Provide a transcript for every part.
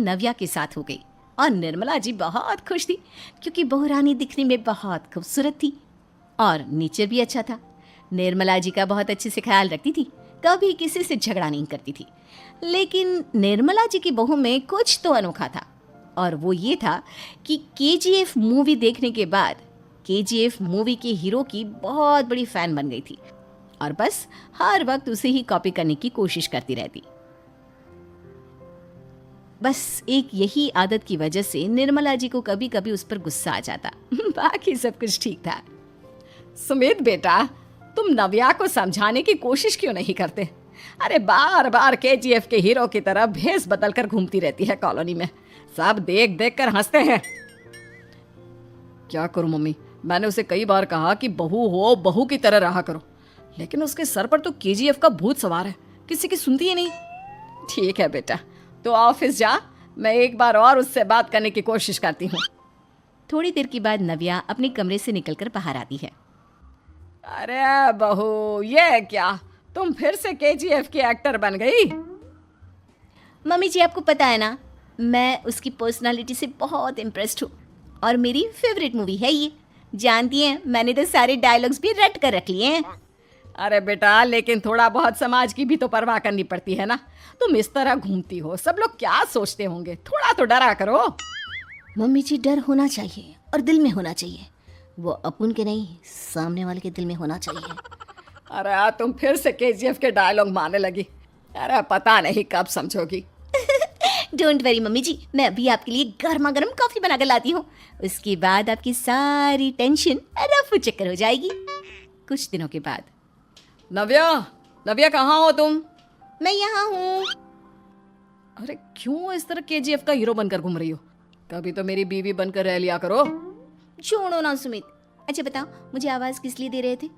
नव्या के साथ हो गई और निर्मला जी बहुत खुश थी क्योंकि बहू रानी दिखने में बहुत खूबसूरत थी और नेचर भी अच्छा था। निर्मला जी का बहुत अच्छे से ख्याल रखती थी, कभी किसी से झगड़ा नहीं करती थी। लेकिन निर्मला जी की बहू में कुछ तो अनोखा था और वो ये था कि केजीएफ मूवी देखने के बाद केजीएफ मूवी के हीरो की बहुत बड़ी फैन बन गई थी और बस हर वक्त उसे ही कॉपी करने की कोशिश करती रहती। बस एक यही आदत की वजह से निर्मला जी को कभी कभी उस पर गुस्सा आ जाता। बाकी सब कुछ ठीक था। सुमित बेटा, तुम नव्या को समझाने की कोशिश क्यों नहीं करते? अरे बार बार केजीएफ के हीरो की तरह भेस बदल कर घूमती रहती है कॉलोनी में, सब देख देख कर हंसते हैं। क्या करूं मम्मी, मैंने उसे कई बार कहा कि बहू हो, बहू की तरह रहा करो, लेकिन उसके सर पर तो केजीएफ का भूत सवार है, किसी की सुनती ही नहीं। ठीक है बेटा, तो ऑफिस जा, मैं एक बार और उससे बात करने की कोशिश करती हूँ। थोड़ी देर के बाद नव्या अपने कमरे से निकलकर बाहर आती है। अरे बहू, ये क्या, तुम फिर से केजीएफ की एक्टर बन गई? मम्मी जी, आपको पता है ना, मैं उसकी पर्सनालिटी से बहुत इम्प्रेस्ड हूँ और मेरी फेवरेट मूवी है ये। जानती हैं, मैंने तो सारे डायलॉग्स भी रट कर रख लिए हैं। अरे बेटा, लेकिन थोड़ा बहुत समाज की भी तो परवाह करनी पड़ती है ना। तुम इस तरह घूमती हो, सब लोग क्या सोचते होंगे, थोड़ा तो डरा करो। मम्मी जी, डर होना चाहिए और दिल में होना चाहिए, वो अपन के नहीं, सामने वाले के दिल में होना चाहिए। अरे तुम फिर से केजीएफ के डायलॉग मारने लगी। अरे पता नहीं कब समझोगी। डोंट वरी मम्मी जी, मैं अभी आपके लिए गर्मा गर्म कॉफी बनाकर लाती हूँ। उसके बाद आपकी सारी टेंशन रफू चक्कर हो जाएगी। कुछ दिनों के बाद। नव्या, नव्या कहाँ हो तुम? मैं यहाँ हूँ। अरे क्यों इस तरह केजीएफ का हीरो बनकर घूम रही हो? कभी तो मेरी बीवी बनकर रह लिया करो। छोड़ो ना सुमित। अच्छा बताओ, मुझे आवाज किस लिए दे रहे थे?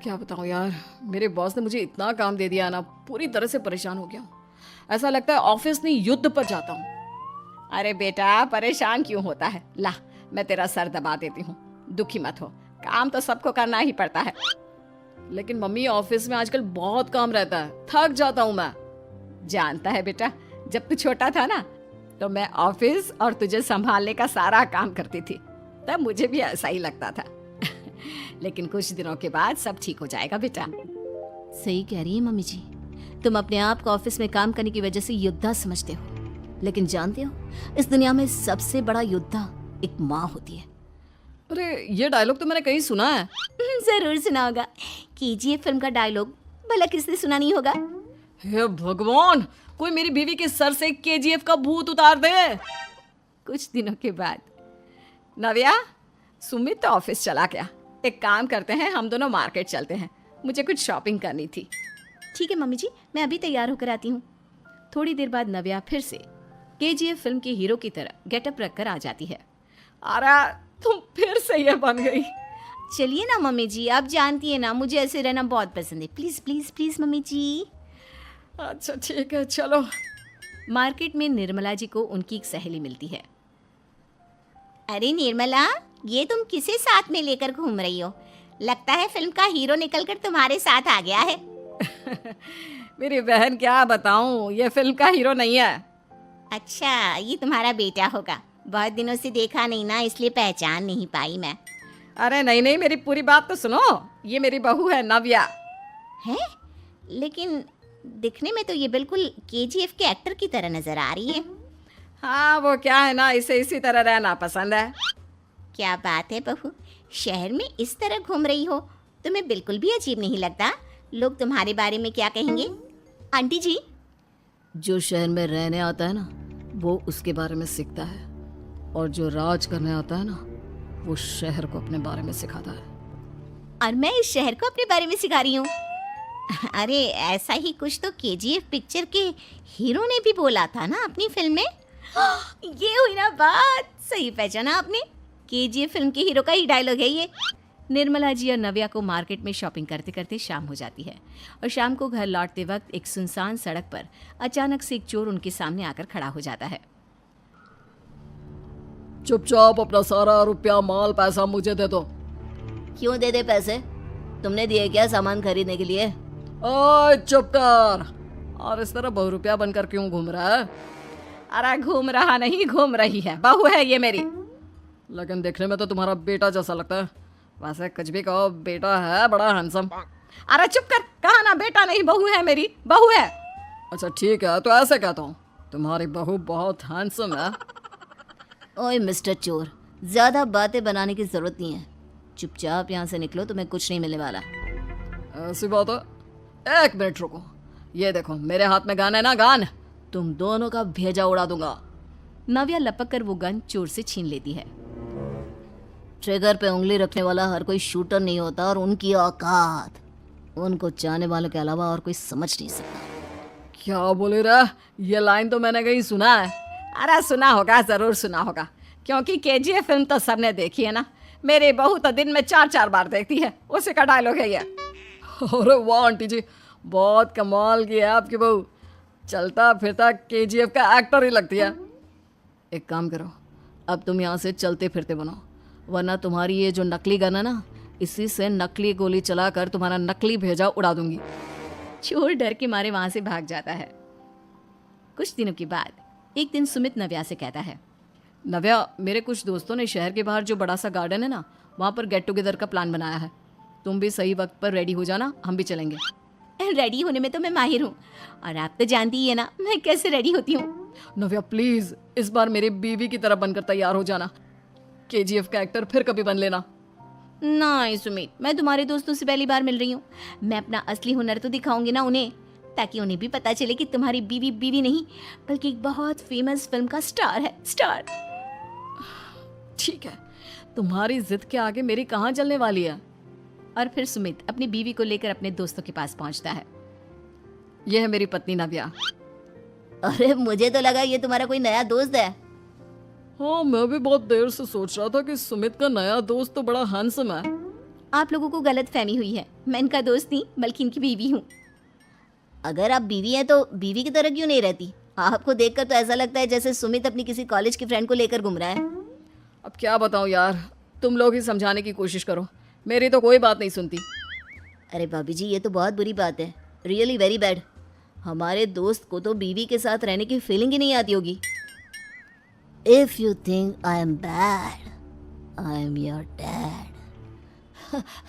क्या बताऊँ यार, मेरे बॉस ने मुझे इतना काम दे दिया ना, पूरी तरह से परेशान हो गया हूँ। ऐसा लगता है ऑफिस नहीं युद्ध पर जाता हूँ। अरे बेटा, परेशान क्यों होता है? ला, मैं तेरा सर दबा देती हूँ, दुखी मत हो, काम तो सबको करना ही पड़ता है। लेकिन मम्मी, ऑफिस में आजकल बहुत काम रहता है, थक जाता हूँ मैं। जानता है बेटा, जब तू छोटा था ना, तो मैं ऑफिस और तुझे संभालने का सारा काम करती थी, तब मुझे भी ऐसा ही लगता था। लेकिन कुछ दिनों के बाद सब ठीक हो जाएगा बेटा। सही कह रही है मम्मी जी, तुम अपने आप को ऑफिस में काम करने की वजह से योद्धा समझते हो, लेकिन जानते हो, इस दुनिया में सबसे बड़ा योद्धा एक माँ होती है। अरे ये डायलॉग तो मैंने कहीं सुना है। जरूर सुना होगा, केजीएफ फिल्म का डायलॉग, भला किसने सुना नहीं होगा? हे भगवान, कोई मेरी बीवी के सर से केजीएफ का भूत उतार दे। कुछ दिनों के बाद। नव्या, सुमित तो ऑफिस चला गया, एक काम करते हैं, हम दोनों मार्केट चलते हैं, मुझे कुछ शॉपिंग करनी थी। ठीक है मम्मी जी, मैं अभी तैयार होकर आती हूँ। थोड़ी देर बाद नव्या फिर से केजीएफ फिल्म के हीरो की तरह गेटअप रखकर आ जाती है। अरे तुम फिर से ये बन गई। चलिए ना मम्मी जी, आप जानती है ना, मुझे ऐसे रहना बहुत पसंद है। प्लीज प्लीज प्लीज मम्मी जी। अच्छा ठीक है, चलो। मार्केट में निर्मला जी को उनकी एक सहेली मिलती है। अरे निर्मला, ये तुम किसे साथ में लेकर घूम रही हो? लगता है फिल्म का हीरो निकलकर तुम्हारे साथ आ गया है। मेरी बहन, क्या बताऊं, ये फिल्म का हीरो नहीं है। अच्छा, ये तुम्हारा बेटा होगा, बहुत दिनों से देखा नहीं ना, इसलिए पहचान नहीं पाई मैं। अरे नहीं नहीं, मेरी पूरी बात तो सुनो, ये मेरी बहू है नव्या। है? लेकिन दिखने में तो ये बिल्कुल केजीएफ के एक्टर की तरह नजर आ रही है। हाँ, वो क्या है ना, इसे इसी तरह रहना पसंद है। क्या बात है बहू, शहर में इस तरह घूम रही हो, तुम्हें बिल्कुल भी अजीब नहीं लगता? लोग तुम्हारे बारे में क्या कहेंगे? आंटी जी, जो शहर में रहने आता है ना, वो उसके बारे में सीखता है, और जो राज करने आता है ना, वो शहर को अपने बारे में सिखाता है। और मैं इस शहर को अपने बारे में सिखा रही हूँ। अरे ऐसा ही कुछ तो केजीएफ पिक्चर के हीरो ने भी बोला था ना अपनी फिल्म में। ये हुई ना बात, सही पहचाना आपने, केजीएफ फिल्म के हीरो का ही डायलॉग है ये। निर्मला जी और नव्या को मार्केट में शॉपिंग करते करते शाम हो जाती है और शाम को घर लौटते वक्त एक सुनसान सड़क पर अचानक से एक चोर उनके सामने आकर खड़ा हो जाता है। चुपचाप अपना सारा रुपया, माल, पैसा मुझे दे दो। क्यों दे दे पैसे? तुमने दिए क्या सामान खरीदने के लिए? ओए चुप कर, और इस तरह बहुरुपया बनकर क्यों घूम रहा है? अरे घूम रहा नहीं, घूम रही है, बहू है ये मेरी। लेकिन देखने में तो तुम्हारा बेटा जैसा लगता है। वैसे कुछ भी कहो, बेटा है बड़ा हैंडसम। अरे चुप कर, कहा ना बेटा नहीं, बहू है मेरी, बहू है। अच्छा ठीक है, तो ऐसे कहता हूँ, तुम्हारी बहू बहुत हैंडसम है। ओए मिस्टर चोर, ज्यादा बातें बनाने की जरूरत नहीं है। चुपचाप यहाँ से निकलो, तुम्हें कुछ नहीं मिलने वाला। ऐसी बात है। एक मिनट रुको, ये देखो मेरे हाथ में गन है ना, गन, तुम दोनों का भेजा उड़ा दूंगा। नव्या लपक कर वो गन चोर से छीन लेती है। ट्रिगर पे उंगली रखने वाला हर कोई शूटर नहीं होता, और उनकी औकात उनको चाहने वालों के अलावा और कोई समझ नहीं सकता। क्या बोले रे, ये लाइन तो मैंने कहीं सुना है। अरे सुना होगा, जरूर सुना होगा, क्योंकि केजीएफ फिल्म तो सबने देखी है ना। मेरी बहू तो दिन में 4-4 बार देखती है, उसी का डायलॉग है ये। अरे वाह आंटी जी, बहुत कमाल की है आपकी बहू, चलता फिरता केजीएफ का एक्टर ही लगती है। एक काम करो, अब तुम यहाँ से चलते फिरते बनो, वरना तुम्हारी ये जो नकली गन है ना, इसी से नकली गोली चलाकर तुम्हारा नकली भेजा उड़ा दूंगी। चोर डर के मारे वहां से भाग जाता है। कुछ दिनों के बाद एक दिन सुमित नव्या से कहता है, नव्या, मेरे कुछ दोस्तों ने शहर के बाहर जो बड़ा सा गार्डन है ना, वहाँ पर गेट टुगेदर का प्लान बनाया है। तुम भी सही वक्त पर रेडी हो जाना, हम भी चलेंगे। रेडी होने में तो मैं माहिर हूँ, और आप तो जानती ही है ना मैं कैसे रेडी होती हूँ। नव्या प्लीज, इस बार मेरी बीवी की तरह बनकर तैयार हो जाना। केजीएफ का एक्टर फिर कभी बन लेना। नहीं सुमित, मैं तुम्हारे दोस्तों से पहली बार मिल रही हूँ। मैं अपना असली हुनर तो दिखाऊंगी ना उन्हें, ताकि उन्हें भी पता चले कि तुम्हारी बीवी बीवी नहीं, बल्कि एक बहुत फेमस फिल्म का स्टार है, स्टार। ठीक है, तुम्हारी जिद के आगे मेरी कहाँ चलने वाली है। और फिर सुमित अपनी बीवी को लेकर अपने दोस्तों के पास पहुंचता है। यह है मेरी पत्नी नव्या। अरे मुझे तो लगा ये तुम्हारा कोई नया दोस्त है। हाँ, मैं भी बहुत देर से सोच रहा था कि सुमित का नया दोस्त तो बड़ा हैंडसम है। आप लोगों को गलत फहमी हुई है, मैं इनका दोस्त नहीं बल्कि इनकी बीवी हूँ। अगर आप बीवी हैं तो बीवी की तरह क्यों नहीं रहती? आपको देखकर तो ऐसा लगता है जैसे सुमित अपनी किसी कॉलेज की फ्रेंड को लेकर घूम रहा है। अब क्या बताऊँ यार, तुम लोग ही समझाने की कोशिश करो, मेरी तो कोई बात नहीं सुनती। अरे भाभी जी, ये तो बहुत बुरी बात है, रियली वेरी बैड। हमारे दोस्त को तो बीवी के साथ रहने की फीलिंग ही नहीं आती होगी। If you think I am bad, I am your dad.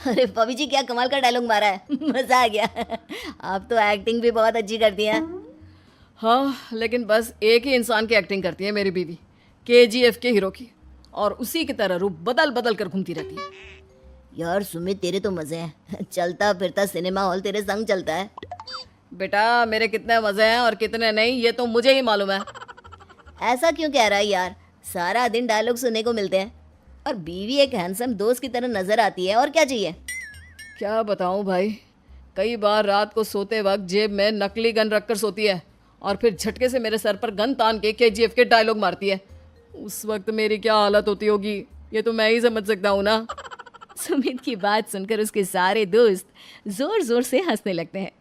अरे भाभी जी, क्या कमाल का डायलॉग मारा है, मजा आ गया। आप तो एक्टिंग भी बहुत अच्छी करती हैं। हाँ, लेकिन बस एक ही इंसान की एक्टिंग करती है मेरी बीवी, केजीएफ के हीरो की, और उसी की तरह रूप बदल बदल कर घूमती रहती है। यार सुमित, तेरे तो मजे हैं, चलता फिरता सिनेमा हॉल तेरे संग चलता है। बेटा, मेरे कितने मजे हैं और कितने नहीं ये तो मुझे ही मालूम है। ऐसा क्यों कह रहा है यार, सारा दिन डायलॉग सुनने को मिलते हैं, और बीवी एक हैंडसम दोस्त की तरह नजर आती है, और क्या चाहिए। क्या बताऊं भाई, कई बार रात को सोते वक्त जेब में नकली गन रखकर सोती है, और फिर झटके से मेरे सर पर गन तान के केजीएफ के डायलॉग मारती है। उस वक्त मेरी क्या हालत होती होगी, ये तो मैं ही समझ सकता हूँ ना। सुमित की बात सुनकर उसके सारे दोस्त जोर जोर से हंसने लगते हैं।